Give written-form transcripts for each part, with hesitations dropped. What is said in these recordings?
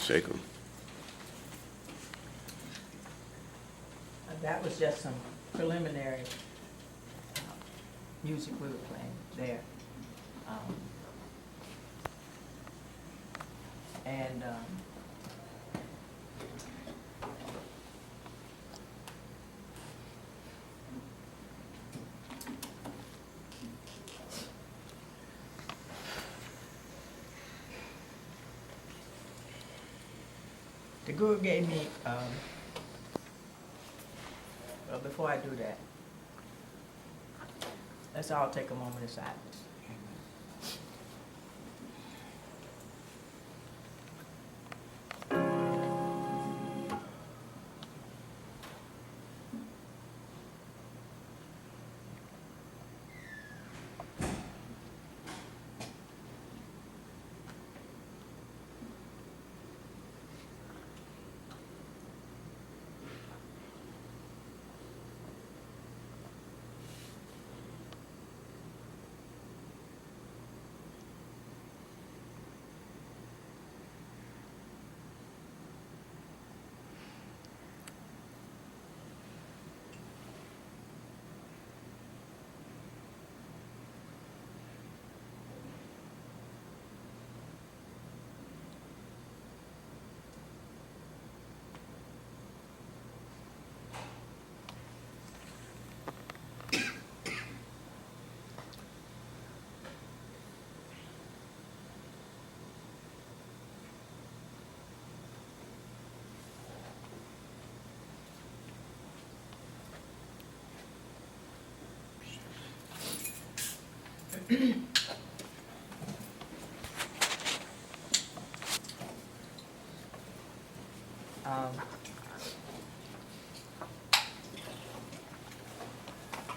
Shake them. That was just some preliminary music we were playing there. And the Guru gave me, well, before I do that, let's all take a moment of silence.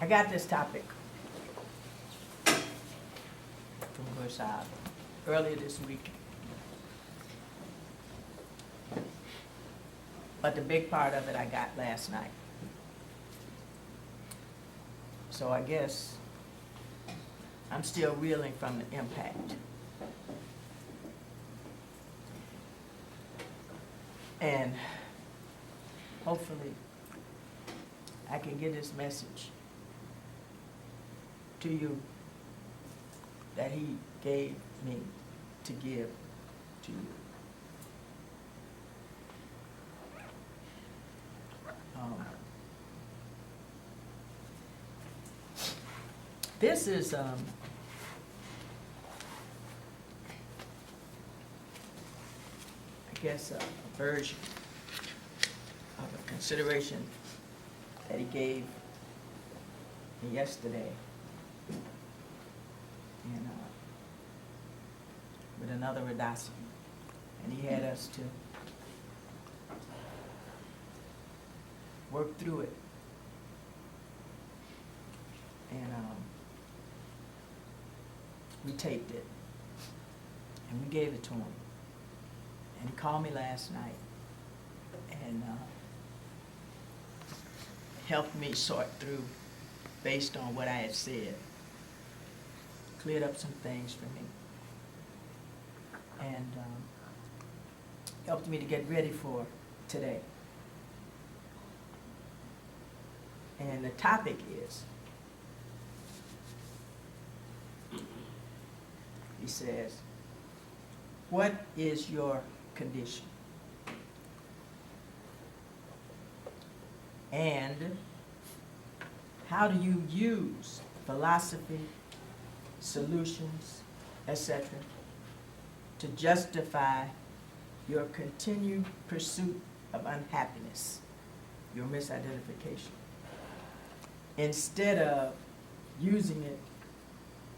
I got this topic from Dasa earlier this week, but the big part of it I got last night. So I guess I'm still reeling from the impact. And hopefully I can get this message to you that he gave me to give to you. This is, I guess, a version of a consideration that he gave me yesterday. And, with another Radasi. And he had us to work through it. And we taped it. And we gave it to him. And he called me last night and helped me sort through based on what I had said. Cleared up some things for me. And helped me to get ready for today. And the topic is, he says, what is your condition? And how do you use philosophy, solutions, etc., to justify your continued pursuit of unhappiness, your misidentification, instead of using it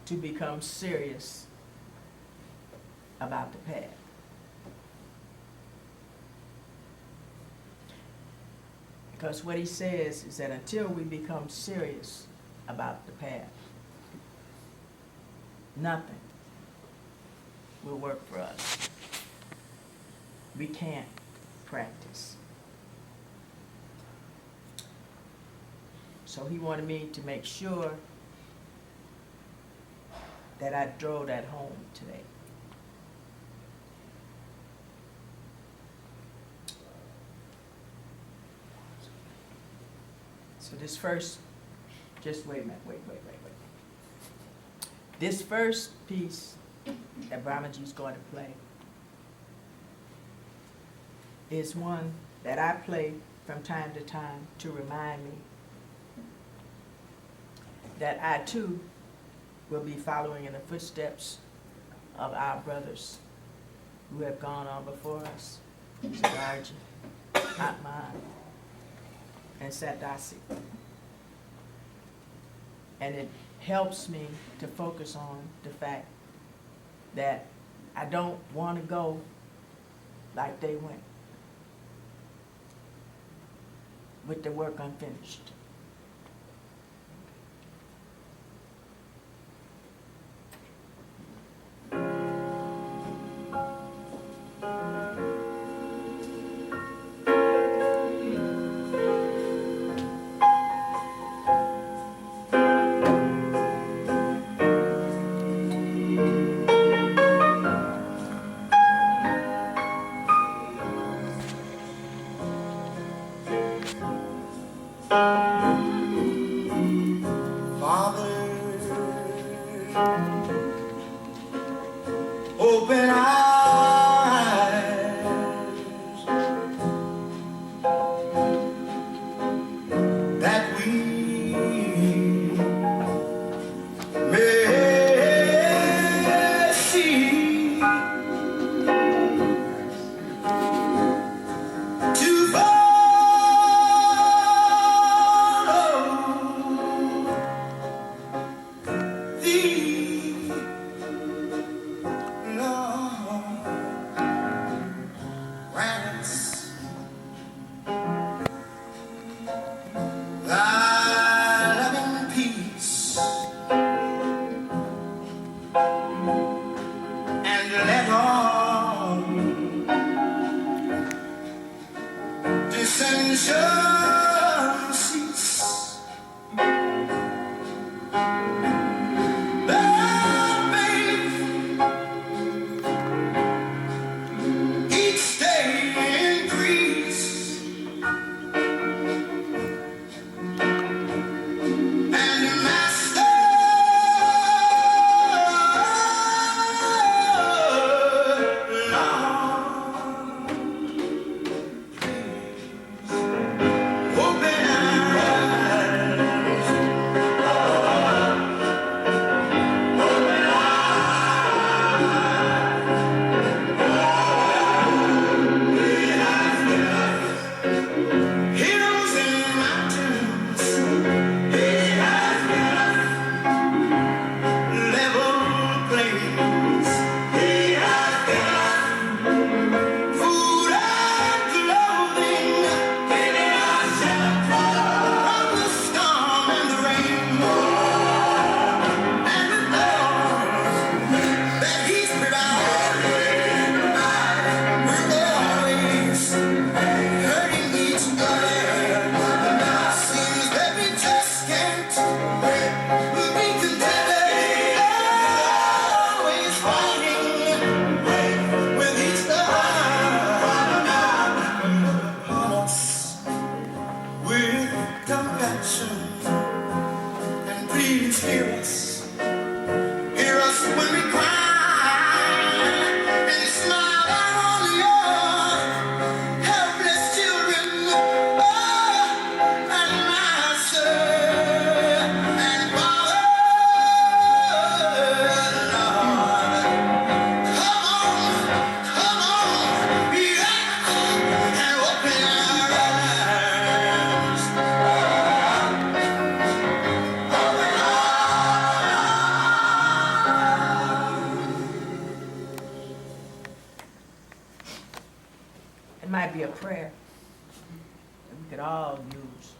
to become serious about the path? Because what he says is that until we become serious about the path, nothing will work for us. We can't practice. So he wanted me to make sure that I drove that home today. So this first, just wait a minute, wait. This first piece that Brahmaji's going to play is one that I play from time to time to remind me that I too will be following in the footsteps of our brothers who have gone on before us, Sagarji, Atman, and Sadasi. And it helps me to focus on the fact that I don't want to go like they went, with the work unfinished. Open eyes that we may see to follow thee. soon. And please hear us. Hear us when we cry and smile down on your helpless children. Oh, and Master and Father, Lord. Come on, be back and open our eyes. It might be a prayer that we could all use.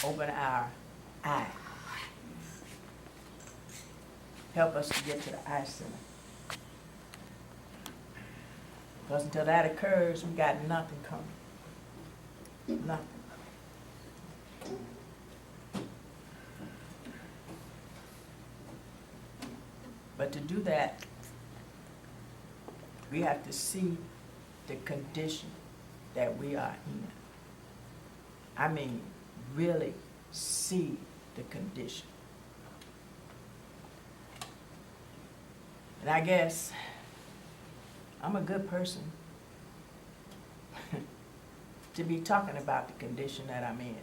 Open our eye. Help us to get to the eye center. Because until that occurs, we got nothing coming. Nothing. But to do that, we have to see the condition that we are in. I mean, really see the condition. And I guess I'm a good person to be talking about the condition that I'm in.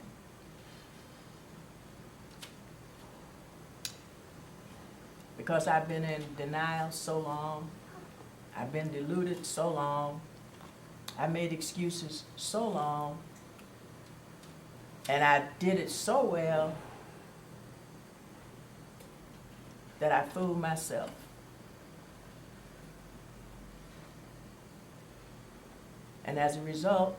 Because I've been in denial so long, I've been deluded so long, I made excuses so long, and I did it so well that I fooled myself. And as a result,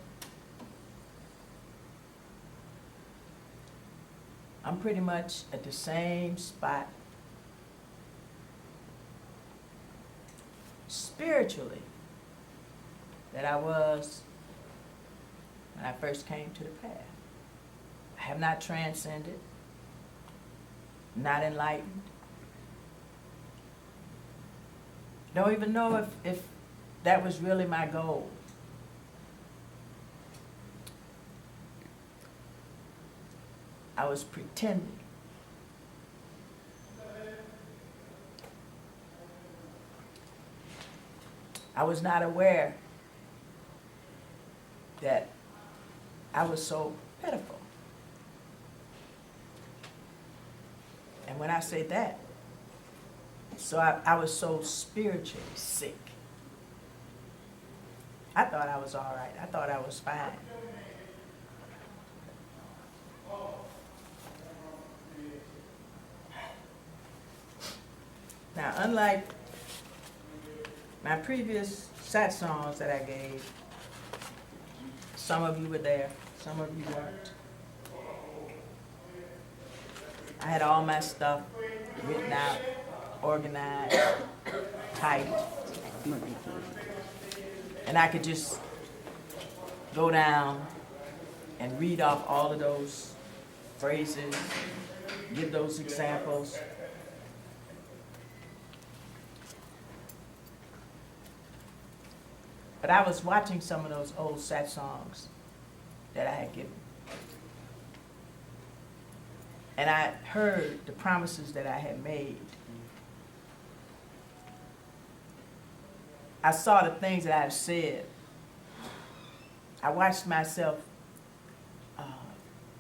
I'm pretty much at the same spot spiritually that I was when I first came to the path. I have not transcended, not enlightened. Don't even know if that was really my goal. I was pretending. I was not aware that I was so pitiful. And when I say that, so I was so spiritually sick. I thought I was all right. I thought I was fine. Now, unlike my previous satsangs that I gave, some of you were there, some of you weren't. I had all my stuff written out, organized, typed, and I could just go down and read off all of those phrases, give those examples. But I was watching some of those old satsangs that I had given. And I heard the promises that I had made. I saw the things that I've said. I watched myself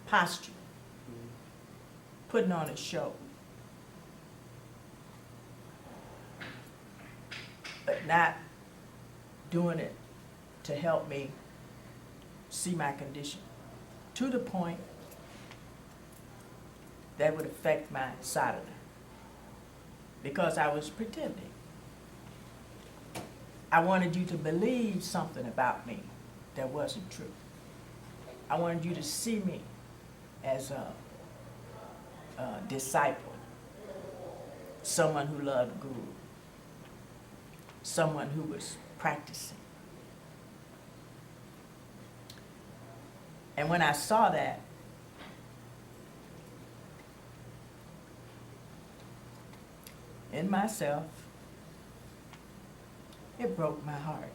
posturing, putting on a show. But not doing it to help me see my condition to the point that would affect my sadhana, because I was pretending. I wanted you to believe something about me that wasn't true. I wanted you to see me as a disciple, someone who loved Guru, someone who was practicing. And when I saw that, in myself, it broke my heart.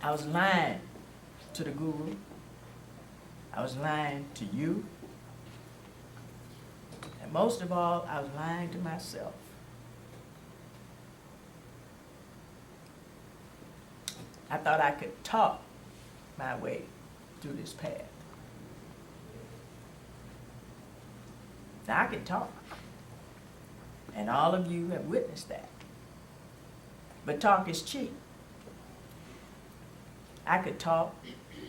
I was lying to the Guru. I was lying to you. And most of all, I was lying to myself. I thought I could talk my way through this path. Now I can talk. And all of you have witnessed that. But talk is cheap. I could talk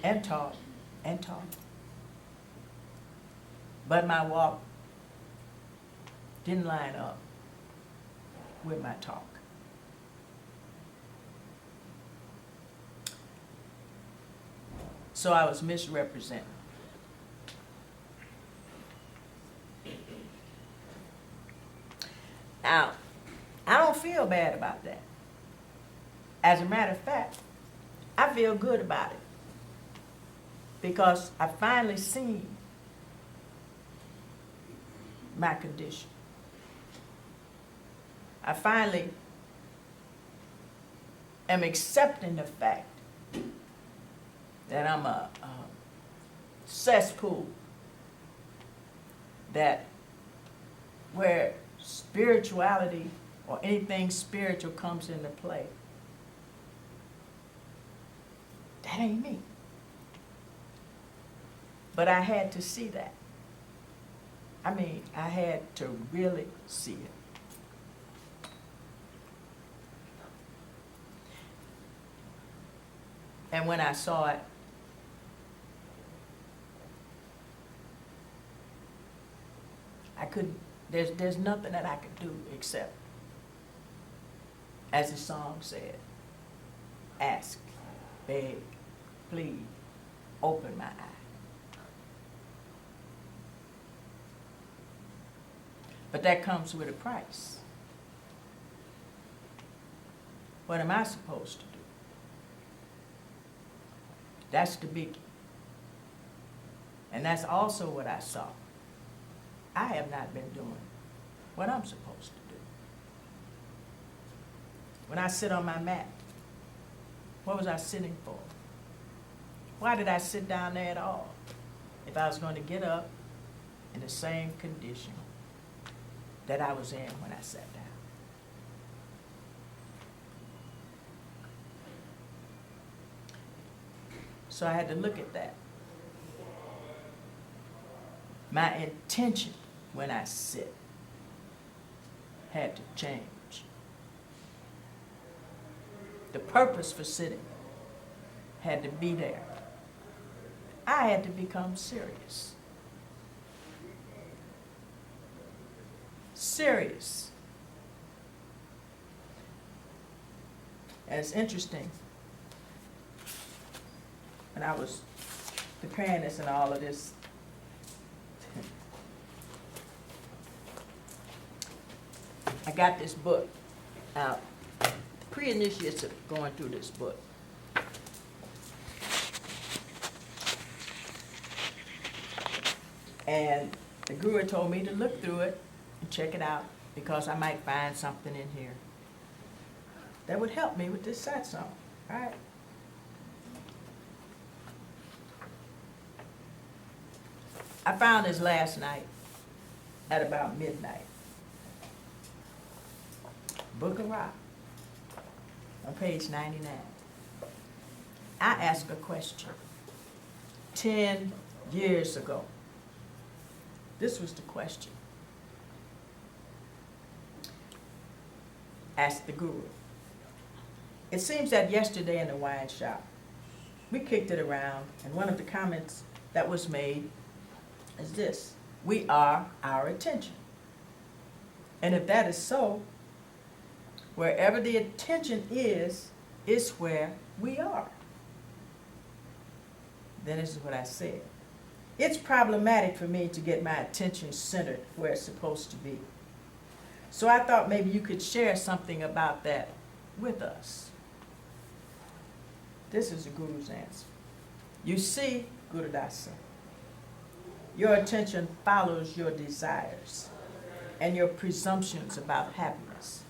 and talk and talk. But my walk didn't line up with my talk. So I was misrepresented. Now, I don't feel bad about that. As a matter of fact, I feel good about it because I finally seen my condition. I finally am accepting the fact that I'm a cesspool, that where spirituality or anything spiritual comes into play, that ain't me. But I had to see that. I mean, I had to really see it. And when I saw it, I couldn't, there's nothing that I could do except, as the song said, ask, beg, plead, open my eye. But that comes with a price. What am I supposed to do? That's the biggie. And that's also what I saw. I have not been doing what I'm supposed to do. When I sit on my mat, what was I sitting for? Why did I sit down there at all if I was going to get up in the same condition that I was in when I sat down? So I had to look at that. My intention when I sit had to change. The purpose for sitting had to be there. I had to become serious. Serious. And it's interesting. When I was preparing this and all of this, I got this book out. Pre-initiates are going through this book. And the guru told me to look through it and check it out because I might find something in here that would help me with this satsang, right? I found this last night at about midnight. Book of Ra, on page 99. I asked a question 10 years ago. This was the question. Asked the guru. It seems that yesterday in the wine shop, we kicked it around, and one of the comments that was made is this: we are our attention. And if that is so, wherever the attention is where we are. Then this is what I said. It's problematic for me to get my attention centered where it's supposed to be. So I thought maybe you could share something about that with us. This is the Guru's answer. You see, Guru Dasa, your attention follows your desires and your presumptions about happiness.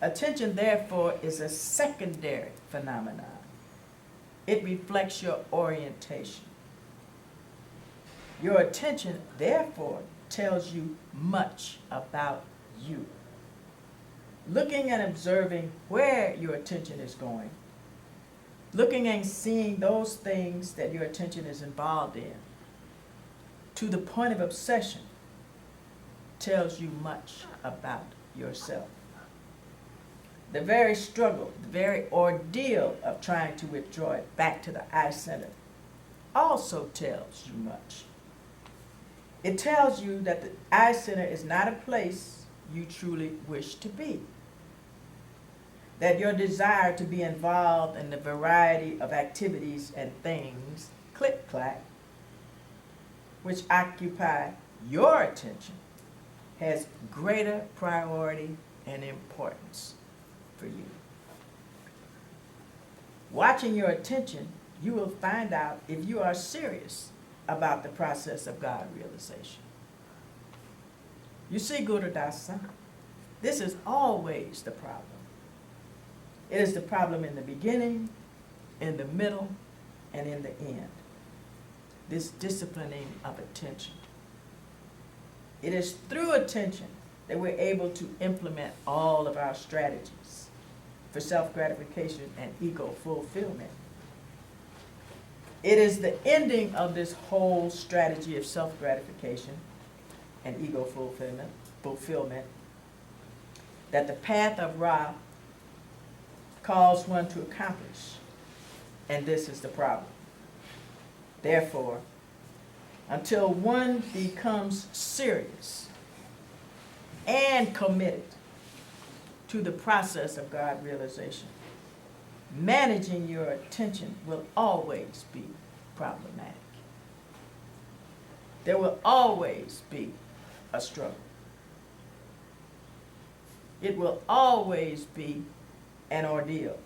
Attention, therefore, is a secondary phenomenon. It reflects your orientation. Your attention, therefore, tells you much about you. Looking and observing where your attention is going, looking and seeing those things that your attention is involved in, to the point of obsession, tells you much about yourself. The very struggle, the very ordeal of trying to withdraw it back to the I center also tells you much. It tells you that the I center is not a place you truly wish to be. That your desire to be involved in the variety of activities and things, click-clack, which occupy your attention, has greater priority and importance for you. Watching your attention, you will find out if you are serious about the process of God realization. You see, Guru Dasa, this is always the problem. It is the problem in the beginning, in the middle, and in the end. This disciplining of attention. It is through attention that we're able to implement all of our strategies for self-gratification and ego fulfillment. It is the ending of this whole strategy of self-gratification and ego fulfillment that the path of Ra calls one to accomplish. And this is the problem. Therefore, until one becomes serious and committed to the process of God realization, managing your attention will always be problematic. There will always be a struggle. It will always be an ordeal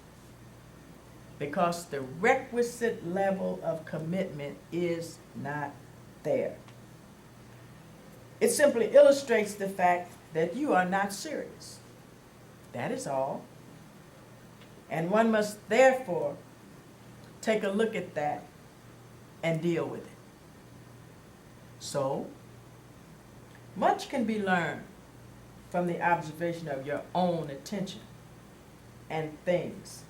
because the requisite level of commitment is not there. It simply illustrates the fact that you are not serious. That is all. And one must therefore take a look at that and deal with it. So, much can be learned from the observation of your own attention and things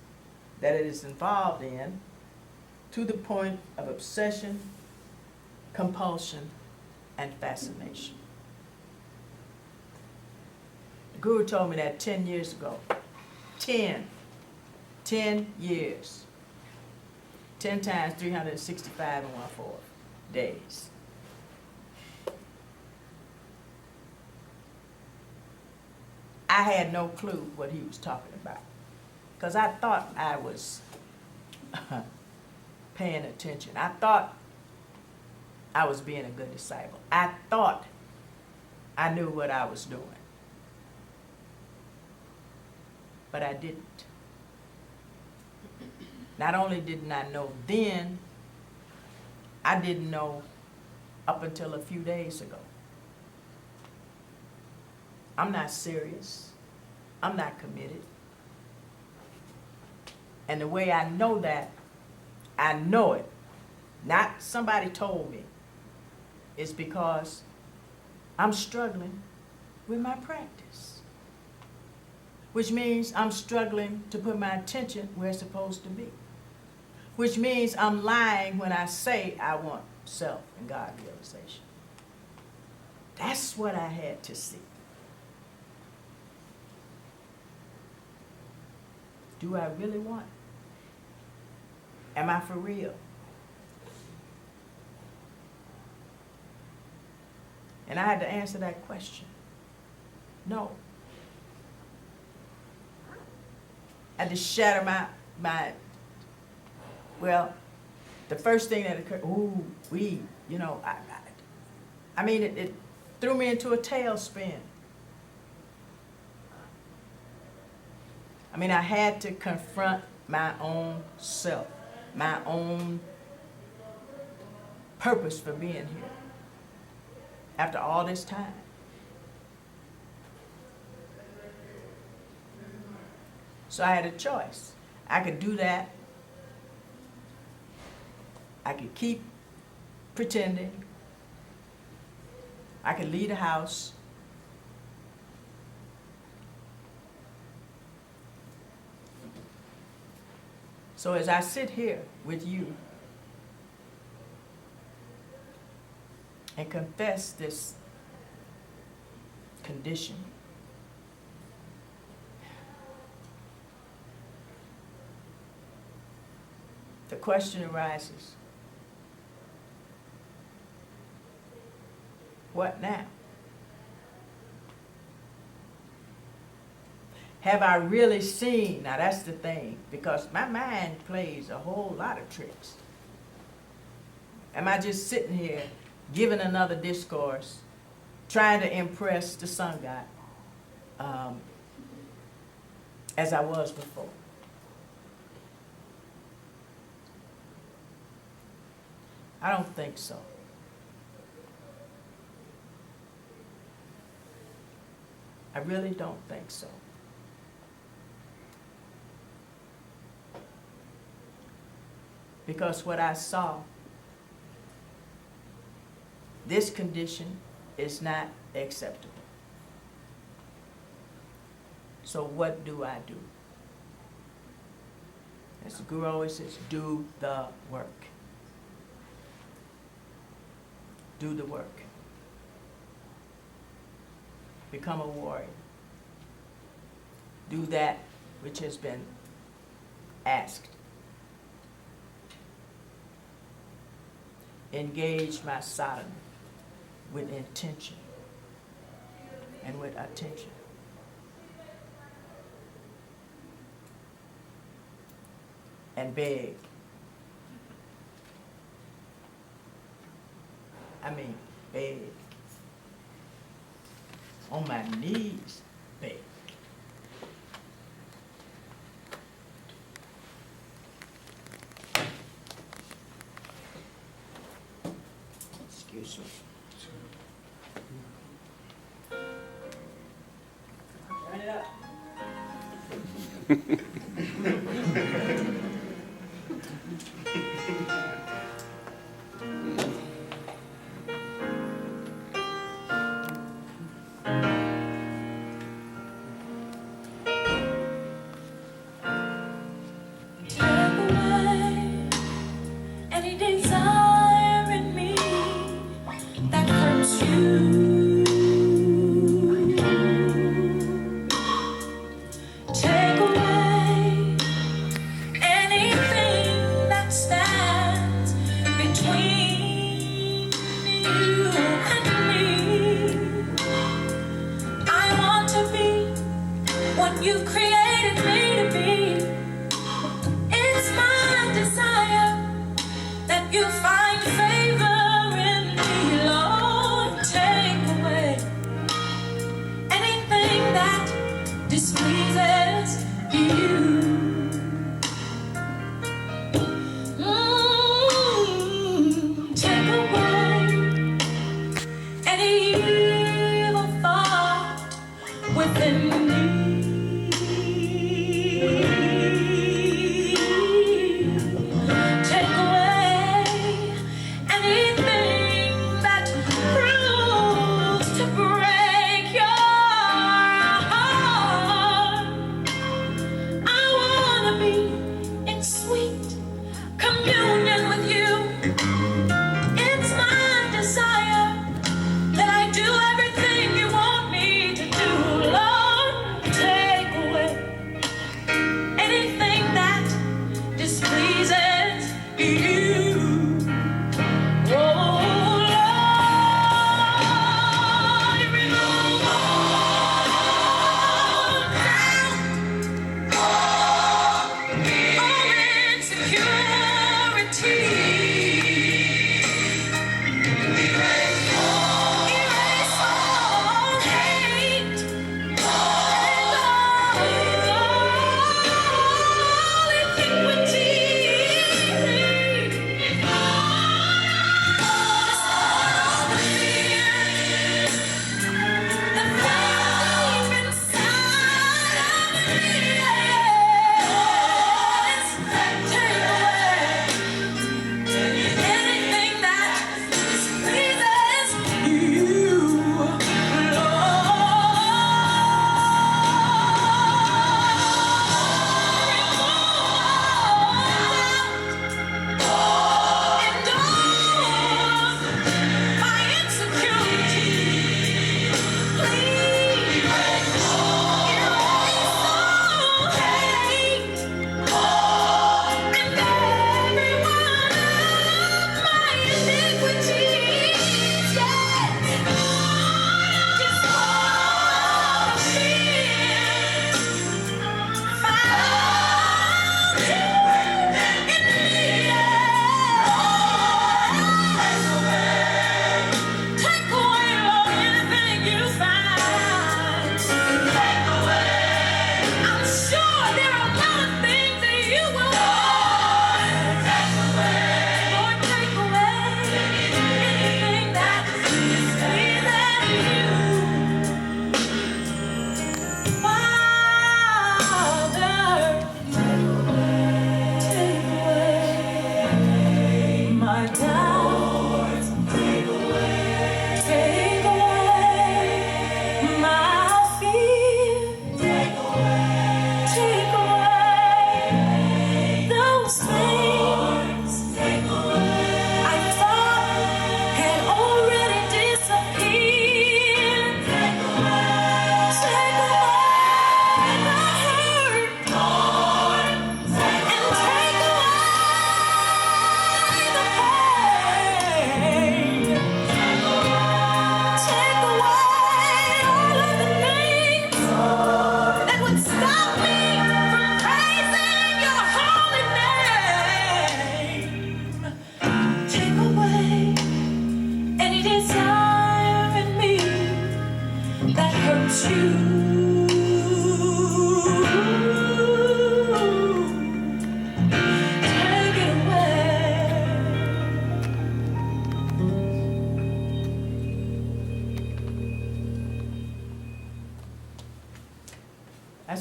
that it is involved in to the point of obsession, compulsion, and fascination. The Guru told me that 10 years ago. 10 years. 10 times 365 and 1/4 days. I had no clue what he was talking about because I thought I was paying attention. I thought I was being a good disciple. I thought I knew what I was doing. But I didn't. Not only didn't I know then, I didn't know up until a few days ago. I'm not serious. I'm not committed. And the way I know that, I know it, not somebody told me, is because I'm struggling with my practice. Which means I'm struggling to put my attention where it's supposed to be. Which means I'm lying when I say I want self and God realization. That's what I had to see. Do I really want it? Am I for real? And I had to answer that question. No. I had to shatter my well, the first thing that occurred, it threw me into a tailspin. I mean, I had to confront my own self, my own purpose for being here after all this time. So I had a choice. I could do that I could keep pretending. I could leave the house. So as I sit here with you and confess this condition, the question arises, what now? Have I really seen? Now that's the thing, because my mind plays a whole lot of tricks. Am I just sitting here giving another discourse, trying to impress the sun god, as I was before? I don't think so. I really don't think so. Because what I saw, this condition is not acceptable. So what do I do? As the Guru always says, do the work. Do the work. Become a warrior. Do that which has been asked. Engage my sadhana with intention and with attention. And beg. I mean, beg. On my knees, beg. Excuse me. Turn it up. You've created me to be. It's my desire that you find favor in me, Lord. Take away anything that displeases you. Take away any evil thought within me.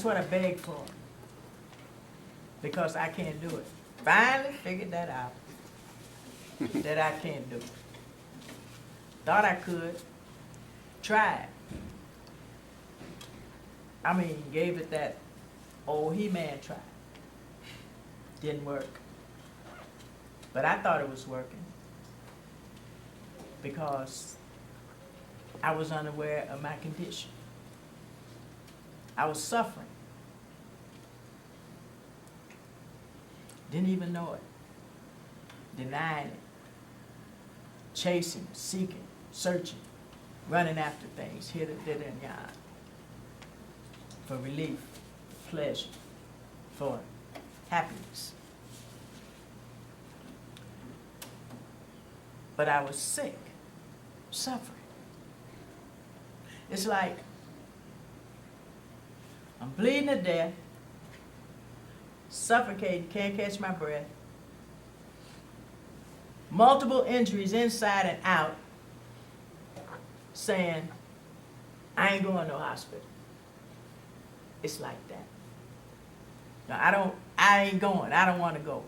That's what I begged for. Because I can't do it. Finally figured that out. That I can't do it. Thought I could. Tried. I mean, gave it that old He-Man try. Didn't work. But I thought it was working. Because I was unaware of my condition. I was suffering. Didn't even know it. Denying it. Chasing, seeking, searching, running after things, here, there, and yon. For relief, for pleasure, for happiness. But I was sick, suffering. It's like I'm bleeding to death, suffocating, can't catch my breath, multiple injuries inside and out, saying, I ain't going to no hospital. It's like that. No, I ain't going. I don't want to go.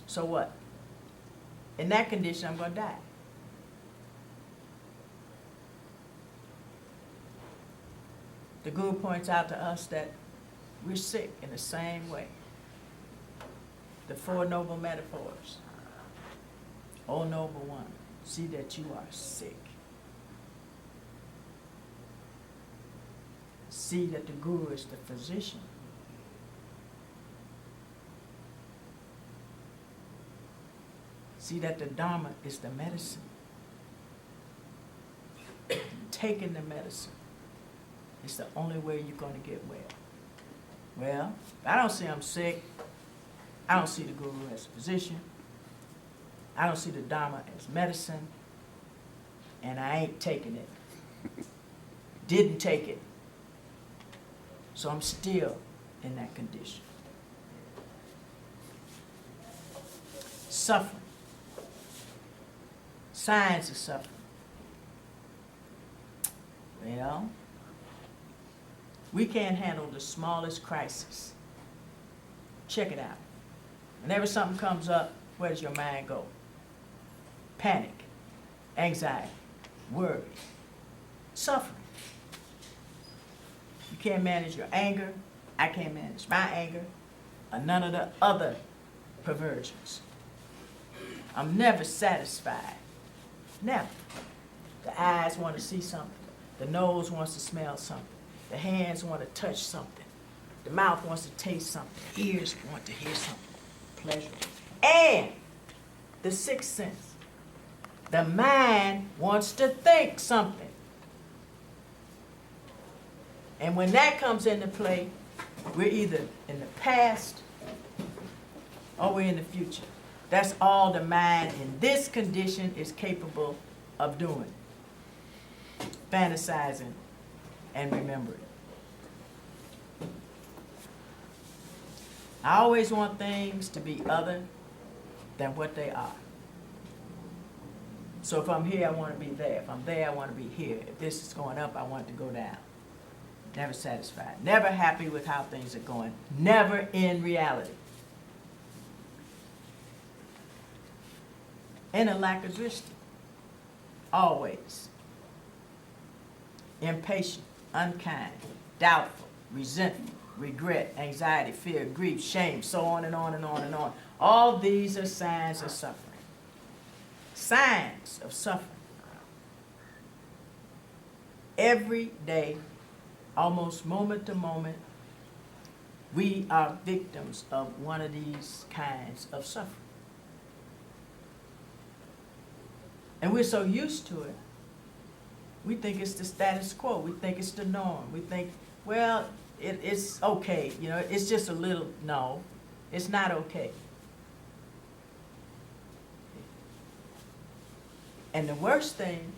So what? In that condition, I'm going to die. The Guru points out to us that we're sick in the same way. The Four Noble Metaphors. O Noble One, see that you are sick. See that the Guru is the physician. See that the Dharma is the medicine. Taking the medicine is the only way you're going to get well. Well, I don't see I'm sick. I don't see the Guru as a physician. I don't see the Dharma as medicine. And I ain't taking it. Didn't take it. So I'm still in that condition. Suffering. Signs of suffering. Well, we can't handle the smallest crisis. Check it out. Whenever something comes up, where does your mind go? Panic, anxiety, worry, suffering. You can't manage your anger. I can't manage my anger. Or none of the other perversions. I'm never satisfied. Never. The eyes want to see something. The nose wants to smell something. The hands want to touch something. The mouth wants to taste something. The ears want to hear something. Pleasure. And the sixth sense. The mind wants to think something. And when that comes into play, we're either in the past or we're in the future. That's all the mind in this condition is capable of doing. Fantasizing and remembering. I always want things to be other than what they are. So if I'm here, I want to be there. If I'm there, I want to be here. If this is going up, I want it to go down. Never satisfied. Never happy with how things are going. Never in reality. And a lack of drishti. Always. Impatient, unkind, doubtful, resentful, regret, anxiety, fear, grief, shame, so on and on and on and on. All these are signs of suffering. Signs of suffering. Every day, almost moment to moment, we are victims of one of these kinds of suffering. And we're so used to it, we think it's the status quo. We think it's the norm. We think, well, it's okay. You know, it's just a little, no, it's not okay. And the worst thing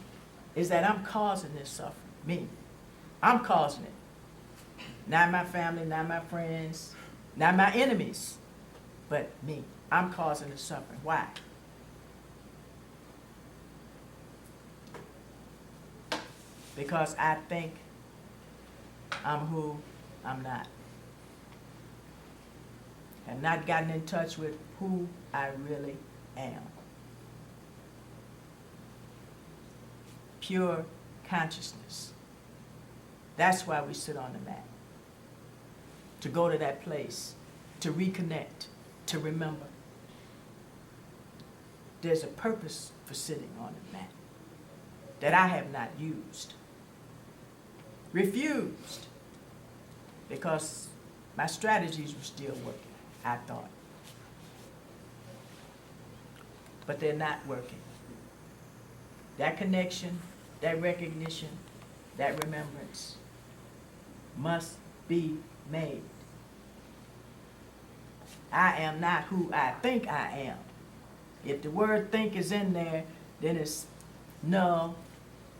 is that I'm causing this suffering, me. I'm causing it. Not my family, not my friends, not my enemies, but me. I'm causing the suffering. Why? Because I think I'm who I'm not. Have not gotten in touch with who I really am. Pure consciousness. That's why we sit on the mat. To go to that place, to reconnect, to remember. There's a purpose for sitting on the mat that I have not used, refused, because my strategies were still working, I thought. But they're not working. That connection, that recognition, that remembrance must be made. I am not who I think I am. If the word think is in there, then it's null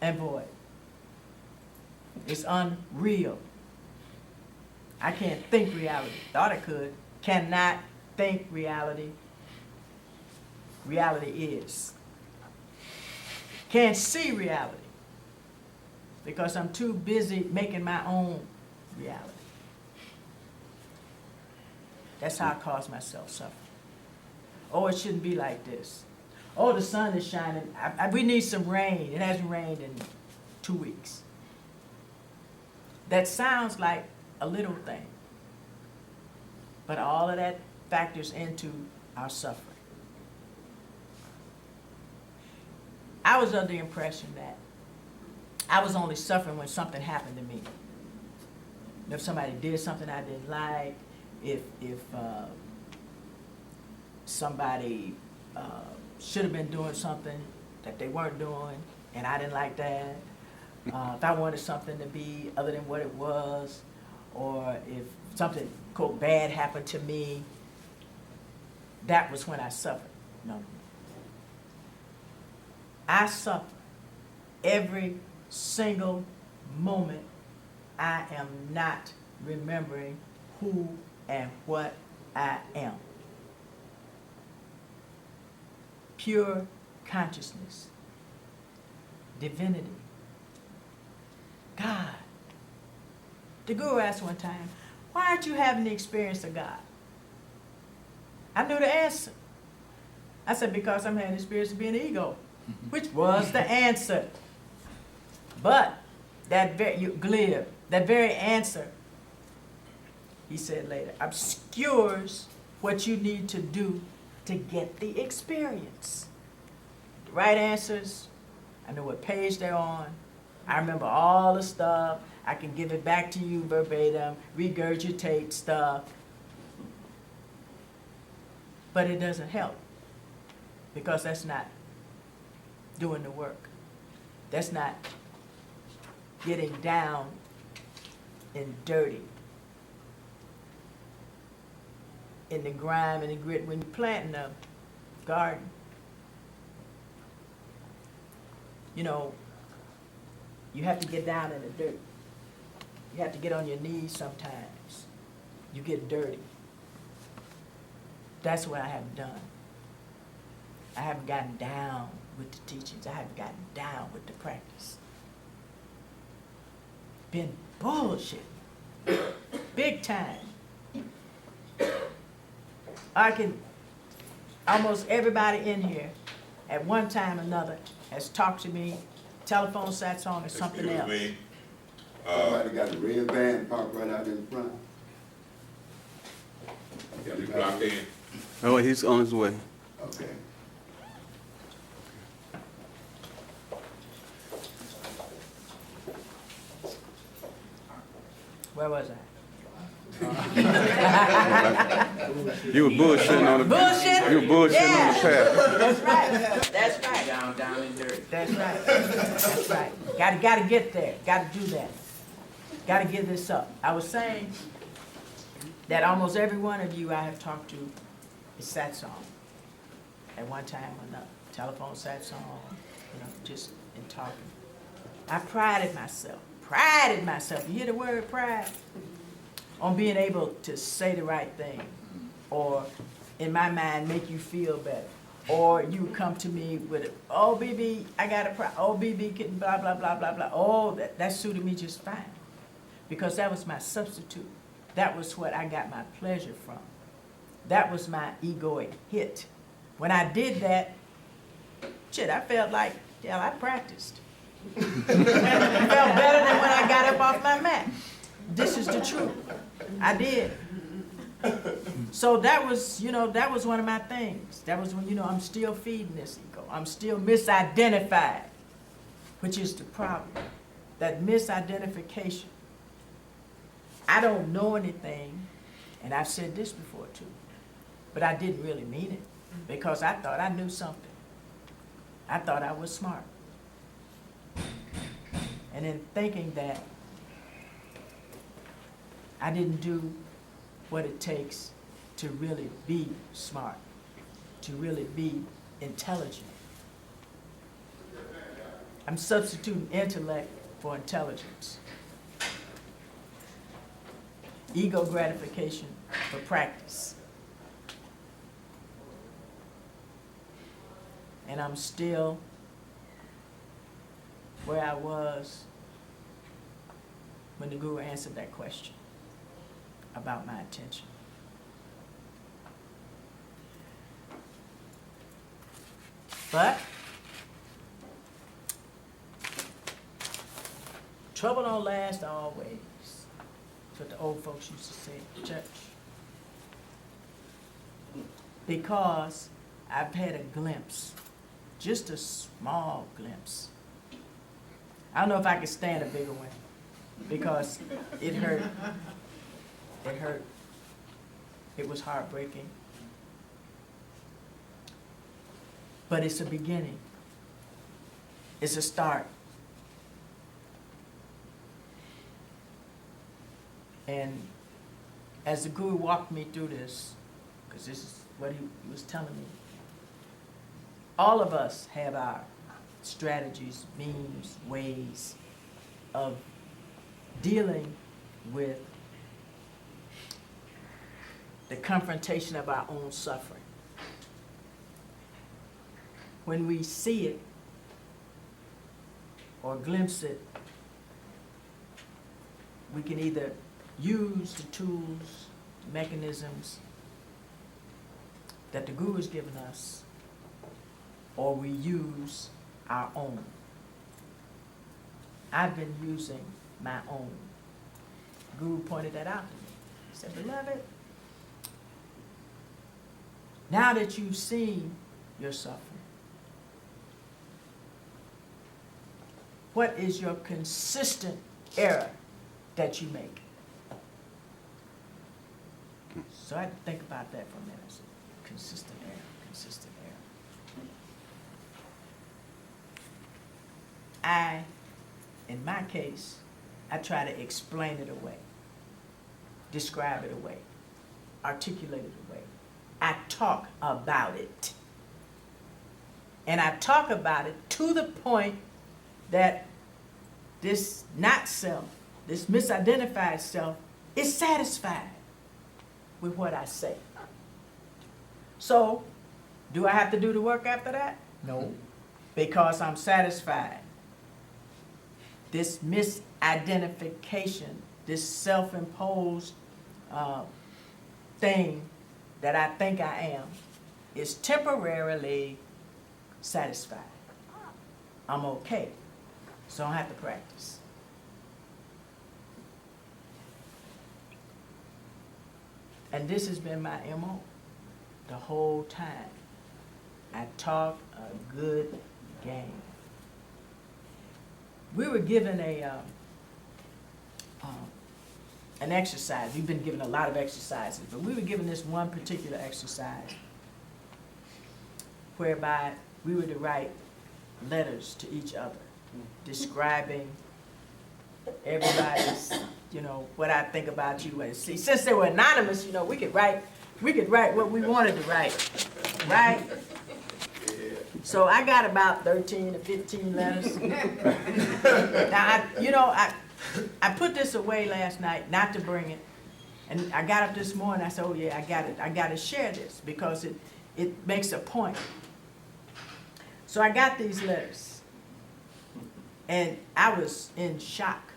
and void. It's unreal. I can't think reality. Thought I could. Cannot think reality. Reality is. Can't see reality because I'm too busy making my own reality. That's how I cause myself suffering. Oh, it shouldn't be like this. Oh, the sun is shining. We need some rain. It hasn't rained in 2 weeks. That sounds like a little thing. But all of that factors into our suffering. I was under the impression that I was only suffering when something happened to me. If somebody did something I didn't like, if somebody should have been doing something that they weren't doing, and I didn't like that. If I wanted something to be other than what it was, or if something, quote, bad happened to me, that was when I suffered. No. I suffer every single moment I am not remembering who and what I am. Pure consciousness, divinity, God. The Guru asked one time, why aren't you having the experience of God? I knew the answer. I said, because I'm having the experience of being an ego, which was the answer. But that very answer, he said later, obscures what you need to do to get the experience. The right answers, I know what page they're on. I remember all the stuff. I can give it back to you verbatim, regurgitate stuff. But it doesn't help because that's not doing the work. That's not getting down and dirty in the grime and the grit when you're planting a garden. You know, you have to get down in the dirt. You have to get on your knees sometimes. You get dirty. That's what I have done. I haven't gotten down with the teachings. I haven't gotten down with the practice. Been bullshit. Big time. Almost everybody in here at one time or another has talked to me, telephone, satsang, or something else. Excuse me. Somebody got a red van parked right out in front. You clock in. Oh, he's on his way. Okay. Where was I? You were bullshitting on the Bullshit? You were bullshitting on the path. That's right. That's right. Down in dirt. That's right. That's right. Gotta get there. Gotta do that. Gotta give this up. I was saying that almost every one of you I have talked to is satsang at one time or another. Telephone satsang, just in talking. I prided myself. You hear the word pride? On being able to say the right thing, or in my mind make you feel better, or you come to me with oh BB, I got a problem, oh BB, blah blah blah blah blah, oh that suited me just fine. because that was my substitute. That was what I got my pleasure from. That was my egoic hit. When I did that, shit, I felt like, hell, I practiced. I felt better than when I got up off my mat. This is the truth. I did. So that was, that was one of my things. That was when, I'm still feeding this ego. I'm still misidentified, which is the problem. That misidentification. I don't know anything, and I've said this before too, but I didn't really mean it because I thought I knew something. I thought I was smart. And in thinking that, I didn't do what it takes to really be smart, to really be intelligent. I'm substituting intellect for intelligence. Ego gratification for practice. And I'm still where I was when the Guru answered that question about my attention. But trouble don't last always. That's what the old folks used to say at church. Because I've had a glimpse, just a small glimpse. I don't know if I could stand a bigger one because it hurt. It hurt. It was heartbreaking. But it's a beginning. It's a start. And as the Guru walked me through this, because this is what he was telling me, all of us have our strategies, means, ways of dealing with the confrontation of our own suffering. When we see it or glimpse it, we can either use the tools, mechanisms that the Guru has given us, or we use our own. I've been using my own. The Guru pointed that out to me. He said, beloved, now that you've seen your suffering, what is your consistent error that you make? So I had to think about that for a minute. I said, consistent error, consistent error. In my case, I try to explain it away, describe it away, articulate it away. I talk about it. And I talk about it to the point that this not self, this misidentified self, is satisfied with what I say. So, do I have to do the work after that? No. Because I'm satisfied. This misidentification, this self-imposed thing that I think I am, is temporarily satisfied. I'm okay. So I don't have to practice. And this has been my MO the whole time. I talk a good game. We were given an exercise. We've been given a lot of exercises, but we were given this one particular exercise whereby we were to write letters to each other, describing everybody's, what I think about you. And see, since they were anonymous, we could write what we wanted to write, right? So I got about 13 to 15 letters. Now, I put this away last night, not to bring it. And I got up this morning, I said, oh yeah, I got to share this because it makes a point. So I got these letters, and I was in shock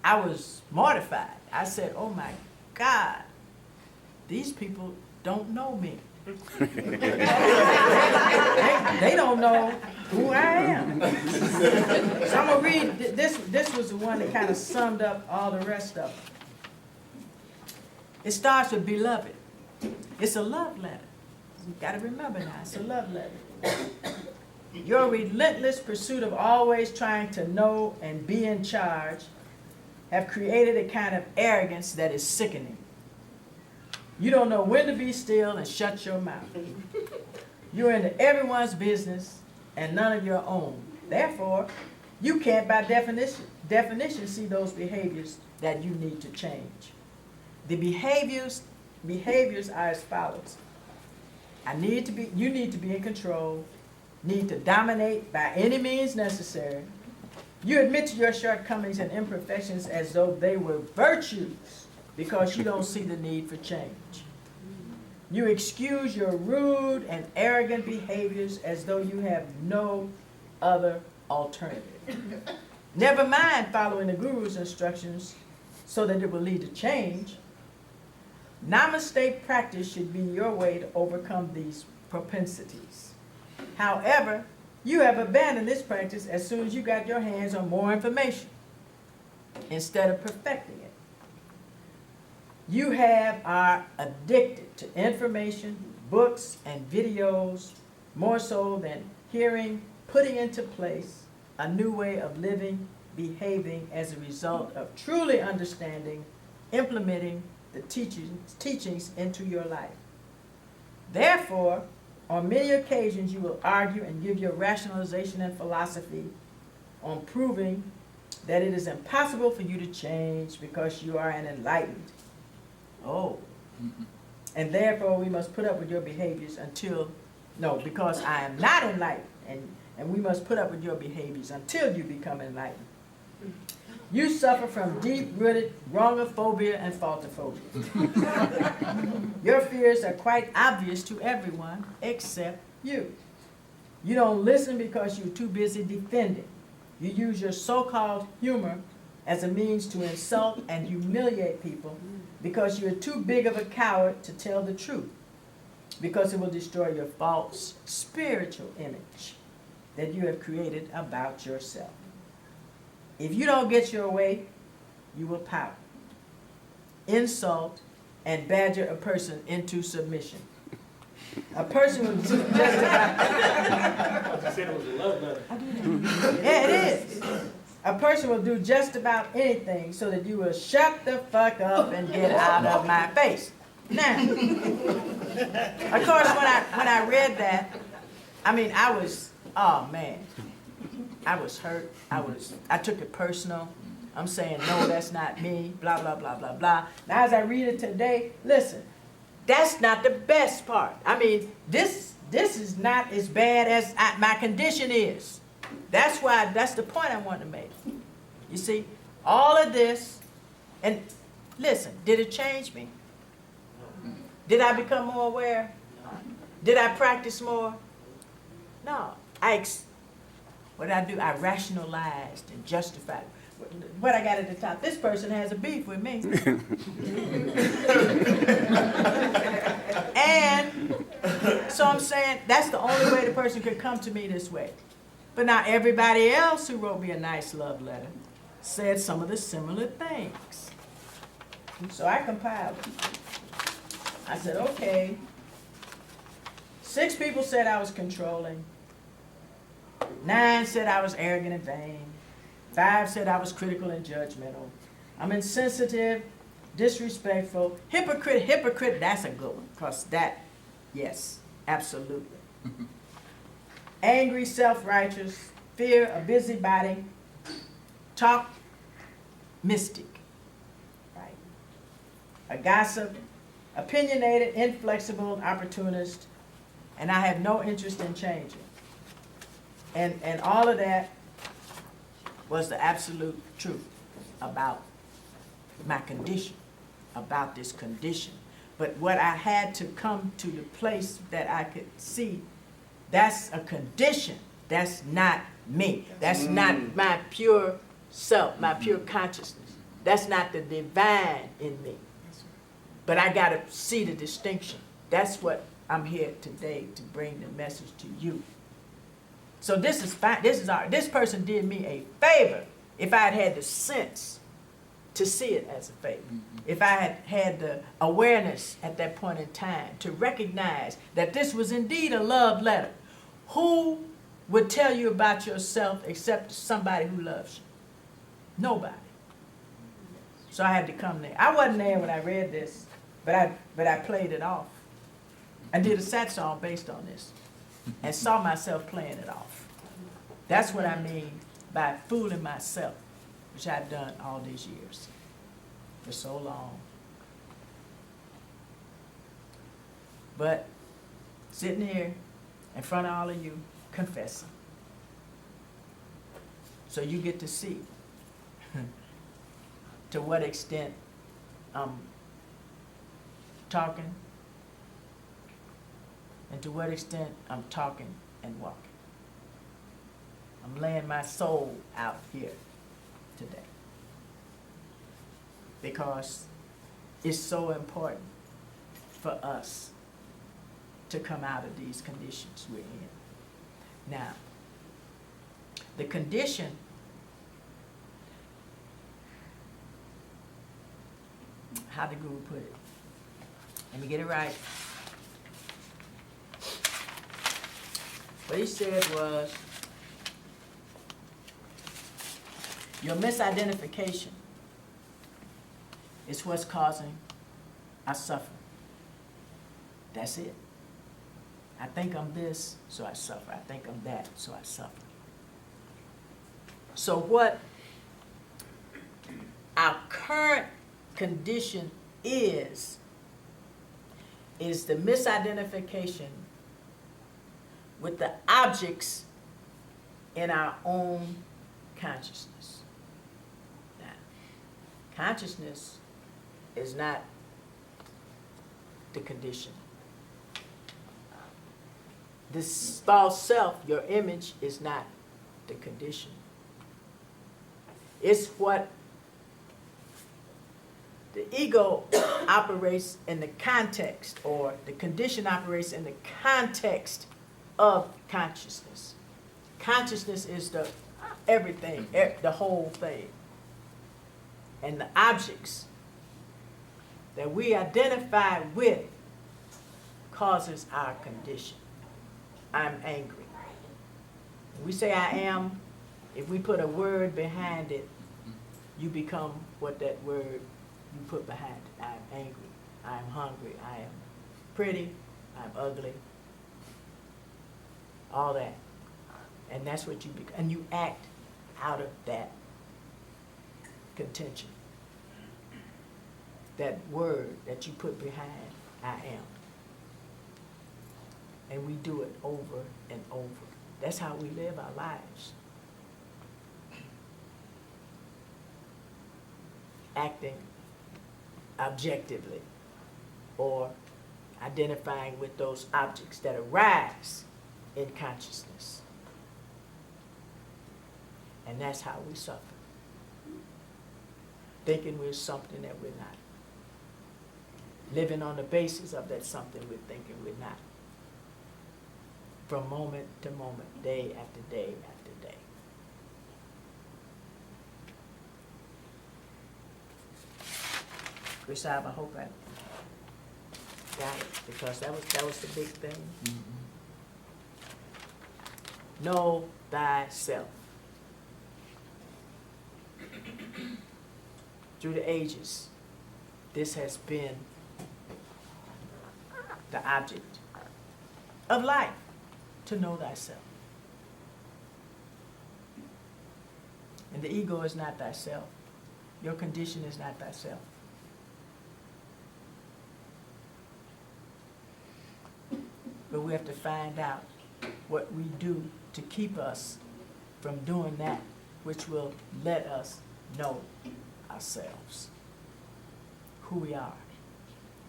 I was mortified. I said, oh my God, these people don't know me. they don't know who I am. So I'm gonna read, this was the one that kind of summed up all the rest of it. It starts with beloved. It's a love letter. You gotta remember now, it's a love letter. Your relentless pursuit of always trying to know and be in charge have created a kind of arrogance that is sickening. You don't know when to be still and shut your mouth. You're into everyone's business and none of your own. Therefore, you can't by definition see those behaviors that you need to change. The behaviors are as follows. You need to be in control, need to dominate by any means necessary. You admit to your shortcomings and imperfections as though they were virtues because you don't see the need for change. You excuse your rude and arrogant behaviors as though you have no other alternative. Never mind following the Guru's instructions so that it will lead to change. Namaste practice should be your way to overcome these propensities. However, you have abandoned this practice as soon as you got your hands on more information instead of perfecting it. You are addicted to information, books, and videos more so than hearing, putting into place a new way of living, behaving as a result of truly understanding, implementing the teachings into your life. Therefore, on many occasions you will argue and give your rationalization and philosophy on proving that it is impossible for you to change because you are an enlightened. Oh. And therefore we must put up with your behaviors because I am not enlightened, and we must put up with your behaviors until you become enlightened. You suffer from deep-rooted wrongophobia and faultophobia. Your fears are quite obvious to everyone except you. You don't listen because you're too busy defending. You use your so-called humor as a means to insult and humiliate people because you're too big of a coward to tell the truth, because it will destroy your false spiritual image that you have created about yourself. If you don't get your way, you will pout, insult, and badger a person into submission. A person will do just about... You said it was a love letter. Yeah, it is. A person will do just about anything so that you will shut the fuck up and get out of my face. Now, of course, when I read that, I was, oh man, I was hurt. I took it personal. I'm saying, no, that's not me, blah, blah, blah, blah, blah. Now, as I read it today, listen, that's not the best part. This is not as bad as my condition is. That's the point I want to make. You see, all of this, and listen, did it change me? Did I become more aware? Did I practice more? No. What did I do? I rationalized and justified. What I got at the top, this person has a beef with me. And so I'm saying that's the only way the person could come to me this way. But now everybody else who wrote me a nice love letter said some of the similar things. So I compiled it. I said, okay, 6 people said I was controlling. 9 said I was arrogant and vain. 5 said I was critical and judgmental. I'm insensitive, disrespectful, hypocrite, that's a good one, because that, yes, absolutely. Angry, self-righteous, fear, a busybody, talk, mystic, right? A gossip, opinionated, inflexible, opportunist, and I have no interest in changing. And all of that was the absolute truth about my condition, about this condition. But what I had to come to the place that I could see, that's a condition. That's not me. That's not my pure self, my pure consciousness. That's not the divine in me. But I got to see the distinction. That's what I'm here today to bring the message to you. So this is fine. This person did me a favor if I had had the sense to see it as a favor. If I had had the awareness at that point in time to recognize that this was indeed a love letter. Who would tell you about yourself except somebody who loves you? Nobody. So I had to come there. I wasn't there when I read this, but I played it off. I did a Satsang based on this and saw myself playing it off. That's what I mean by fooling myself, which I've done all these years for so long. But sitting here in front of all of you, confessing. So you get to see to what extent I'm talking and to what extent I'm talking and walking. I'm laying my soul out here today because it's so important for us to come out of these conditions we're in. Now, the condition how the guru put it. Let me get it right. What he said was, your misidentification is what's causing our suffering. That's it. I think I'm this, so I suffer. I think I'm that, so I suffer. So what our current condition is the misidentification with the objects in our own consciousness. Now, consciousness is not the condition. This false self, your image, is not the condition. It's what the ego operates in the context, or the condition operates in the context of consciousness. Consciousness is the everything, the whole thing. And the objects that we identify with causes our condition. I'm angry. When we say I am, if we put a word behind it, you become what that word you put behind it. I'm angry, I'm hungry, I am pretty, I'm ugly, all that. And that's what you become. And you act out of that contention. That word that you put behind I am. And we do it over and over. That's how we live our lives. Acting objectively, or identifying with those objects that arise in consciousness. And that's how we suffer. Thinking we're something that we're not. Living on the basis of that something we're thinking we're not. From moment to moment, day after day after day. Chris, I hope I got it, because that was the big thing. Know thyself. Through the ages, this has been the object of life, to know thyself. And the ego is not thyself. Your condition is not thyself. But we have to find out what we do to keep us from doing that which will let us know ourselves, who we are,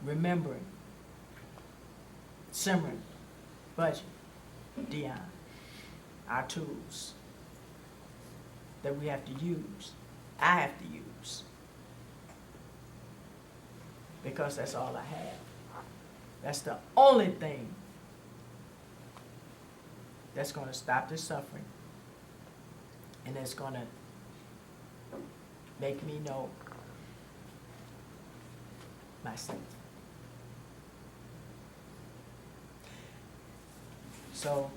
remembering, Simran, Budget, Dion, our tools that we have to use, I have to use because that's all I have. That's the only thing that's gonna stop this suffering, and that's gonna make me know myself. So,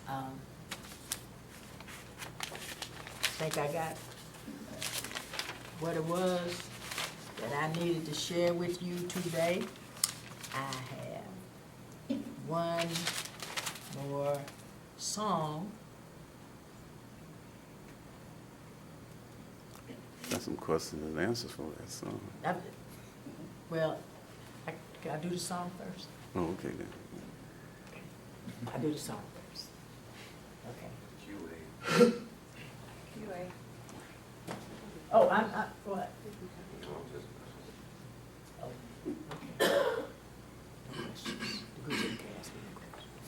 I think I got what it was that I needed to share with you today. I have one more song. Got some questions and answers for that song. Well, can I do the song first? Oh, okay then. I do the song first. Okay. Oh, what? Oh, okay. No questions. The group didn't ask me no questions.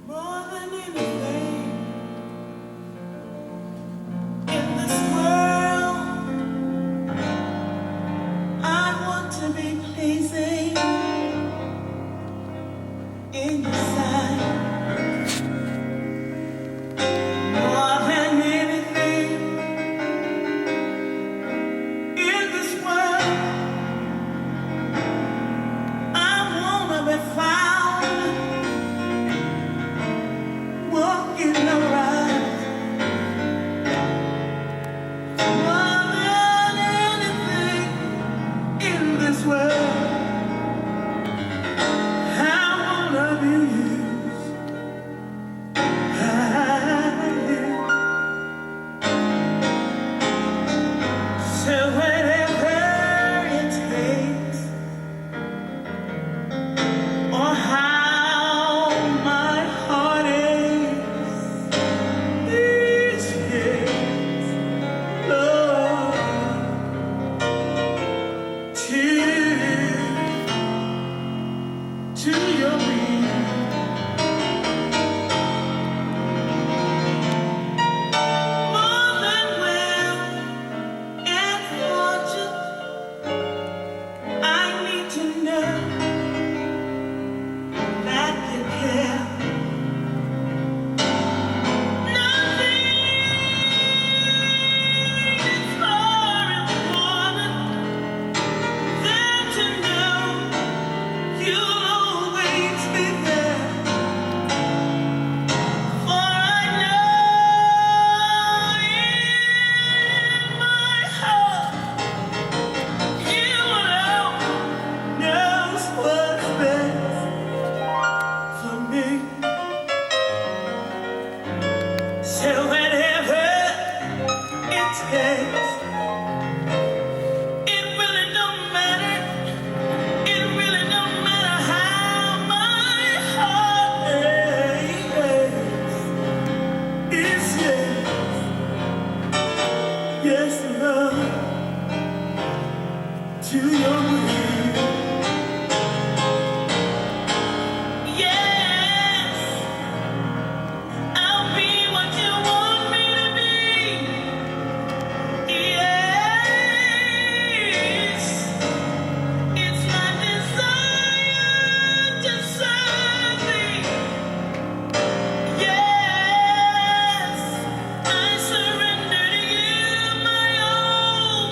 More than anything in this world, I want to be pleasing in your sight. More than anything in this world, I want to be found walking around. More than anything in this world, I wanna be used by you. So whatever it takes, or how my heart aches each day, Lord, to your will. More than wealth and fortune, I need to know that you care. Nothing is more important than to know you'll always be there. For I know in my heart you alone knows what's best for me. So whatever it takes, it really don't matter. It really don't matter how my heart aches. It's yes, love, to your will. Yes, I'll be what you want me to be. Yes, it's my desire to serve thee. Yes, I surrender to you my own.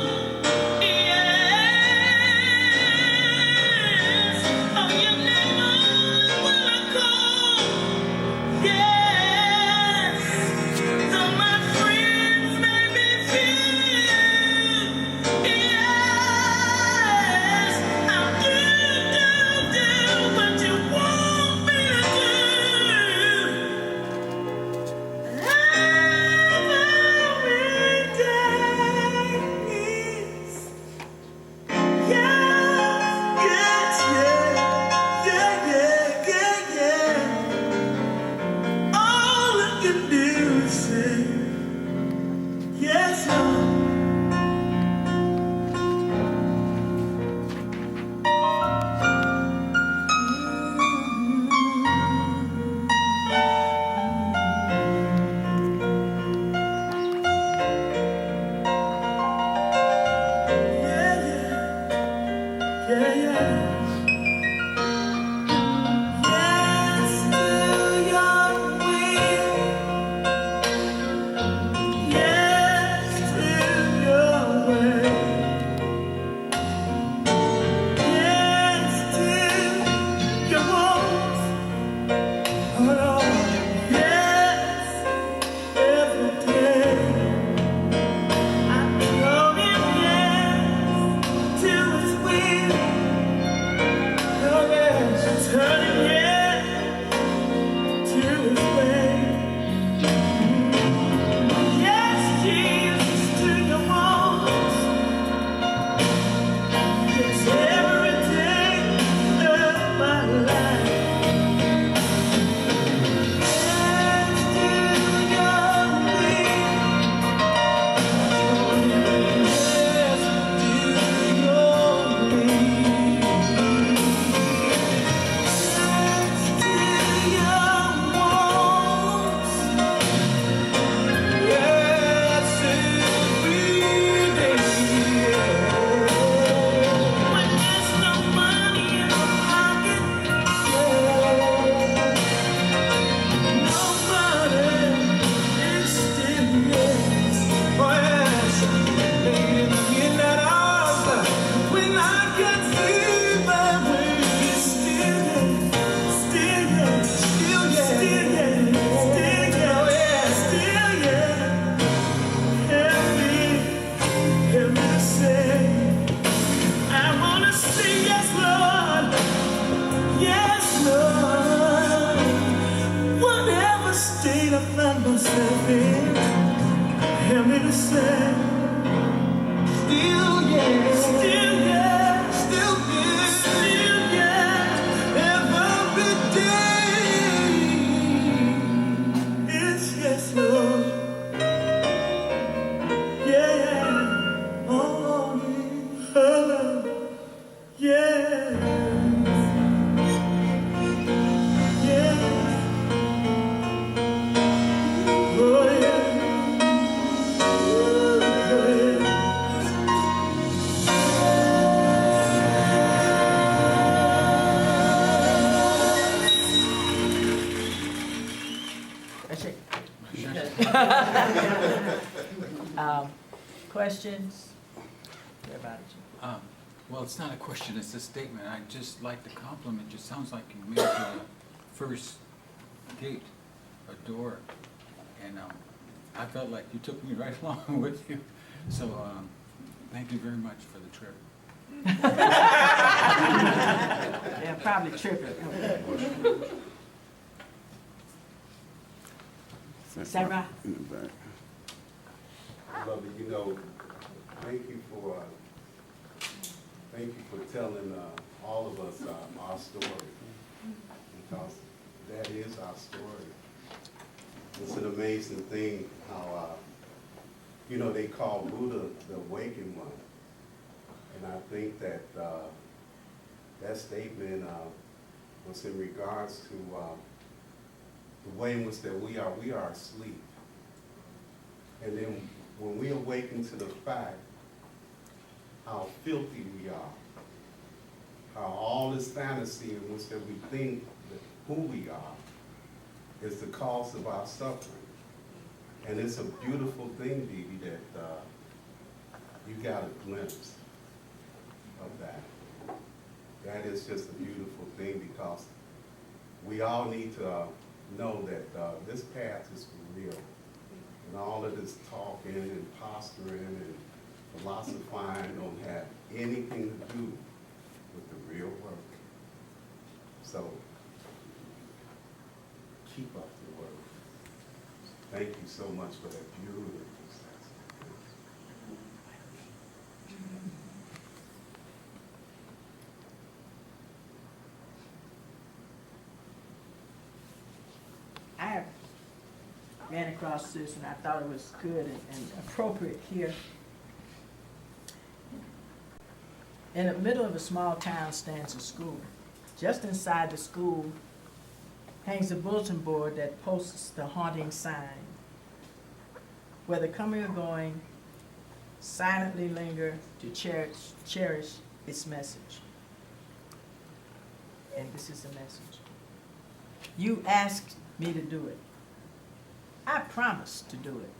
Yes, I can see my way. Still yet, still yet, still yet, still yet. Help me to say, I wanna say yes, Lord, whatever state I find myself in, help me to say, still yeah, still yeah, still yeah, still yeah, every day, it's yes, Lord, yeah, oh, yeah, yeah, oh yeah. That's it. Questions? Yeah, about it. Well, it's not a question, it's a statement. I'd just like to compliment you. Sounds like you made the first gate a door. And I felt like you took me right along with you. So thank you very much for the trip. Yeah, probably tripping. Sarah? In the back. Lovely, you know, thank you for telling all of us our story, because that is our story. It's an amazing thing how, you know, they call Buddha the awakened one. And I think that that statement was in regards to the way in which that we are asleep. And then when we awaken to the fact how filthy we are, how all this fantasy in which that we think that who we are is the cause of our suffering. And it's a beautiful thing, Dee Dee, that you got a glimpse of that. That is just a beautiful thing, because we all need to know that this path is for real. And all of this talking and posturing and philosophizing don't have anything to do with the real work. So keep up the work. Thank you so much for that beautiful success. I ran across this and I thought it was good and appropriate here. In the middle of a small town stands a school. Just inside the school hangs a bulletin board that posts the haunting sign. Whether coming or going, silently linger to cherish its message. And this is the message. You asked me to do it. I promised to do it.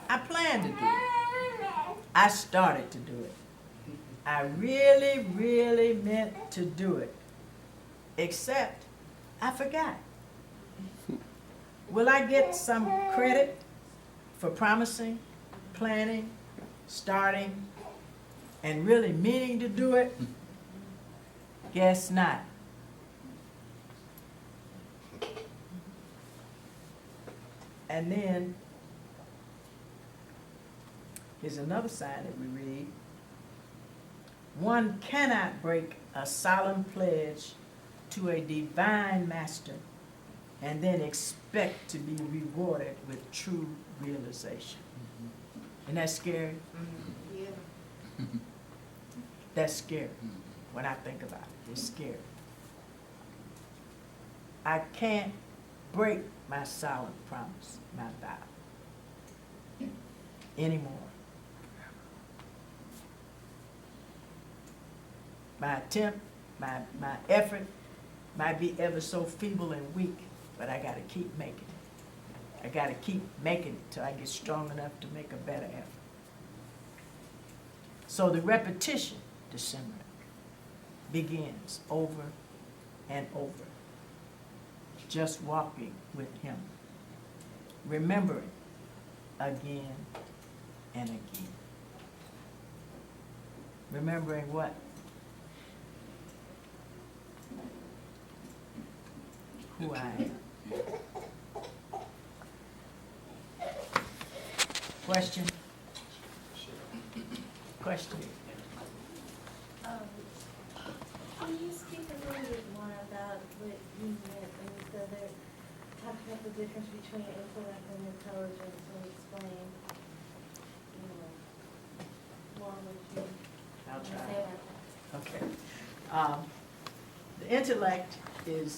I planned to do it. I started to do it. I really, really meant to do it. Except I forgot. Will I get some credit for promising, planning, starting, and really meaning to do it? Guess not. And then, here's another sign that we read. One cannot break a solemn pledge to a divine master and then expect to be rewarded with true realization. Isn't that scary? Yeah. That's scary when I think about it. It's scary. I can't break my solemn promise, my vow, anymore. My attempt, my effort might be ever so feeble and weak, but I gotta keep making it. I gotta keep making it till I get strong enough to make a better effort. So the repetition December begins over and over. Just walking with him. Remembering again and again. Remembering what? Who I am. Question? Question? Can you speak a little bit more about what you meant when you said they're talking about the difference between intellect and intelligence, and explain, more what you I'll say try. about that? Okay. The intellect is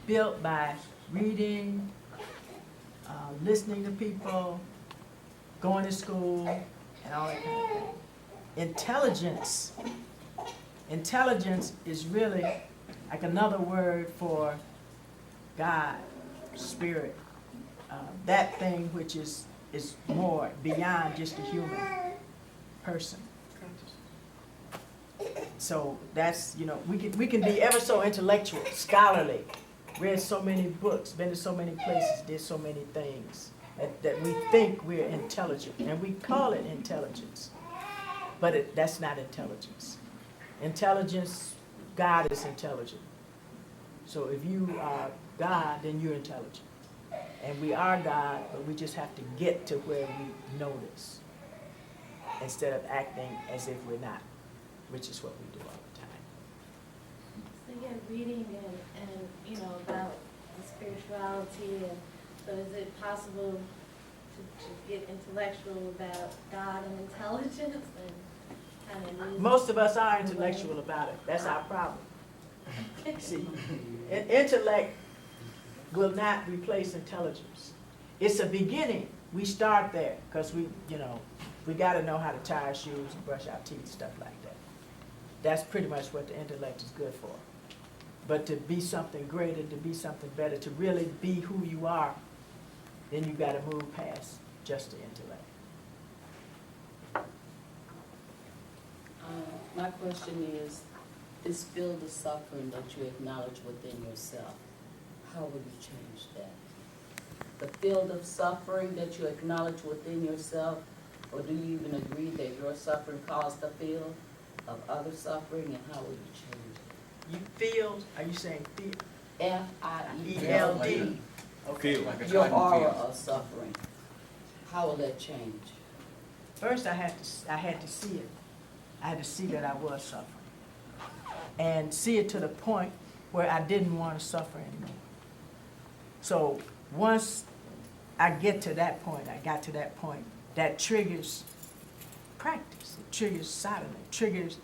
built by reading, listening to people, going to school, and all that kind of thing. Intelligence is really like another word for God, spirit, that thing which is more beyond just a human person. So that's, we can be ever so intellectual, scholarly, read so many books, been to so many places, did so many things, that we think we're intelligent, and we call it intelligence. But that's not intelligence. Intelligence, God is intelligent. So if you are God, then you're intelligent. And we are God, but we just have to get to where we know this, instead of acting as if we're not, which is what we do all the time. So you're reading and about the spirituality, and so is it possible to get intellectual about God and intelligence and kind of lose? Most of us are intellectual about it. That's our problem. See, intellect will not replace intelligence. It's a beginning. We start there because we got to know how to tie our shoes and brush our teeth, stuff like that. That's pretty much what the intellect is good for. But to be something greater, to be something better, to really be who you are, then you got to move past just the intellect. My question is, this field of suffering that you acknowledge within yourself, how will you change that? The field of suffering that you acknowledge within yourself, or do you even agree that your suffering caused the field of other suffering, and how will you change it? You feel, are you saying feel? F-I-E-L-D, Okay. Like a your cotton aura field. of suffering. How will that change? First, I had to see it. I had to see that I was suffering, and see it to the point where I didn't want to suffer anymore. So once I got to that point, that triggers practice. It triggers sadhana. It triggers,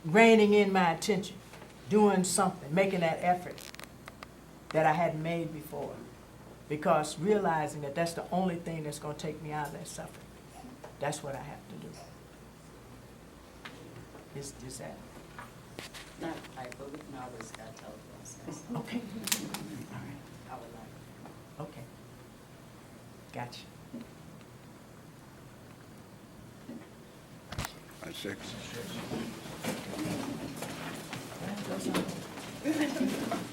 reining in my attention, doing something, making that effort that I hadn't made before, because realizing that that's the only thing that's going to take me out of that suffering. That's what I have to do. Is that? Not quite, but we can always have a process. Okay. All right. I would like. Okay. Gotcha. I check. That goes on.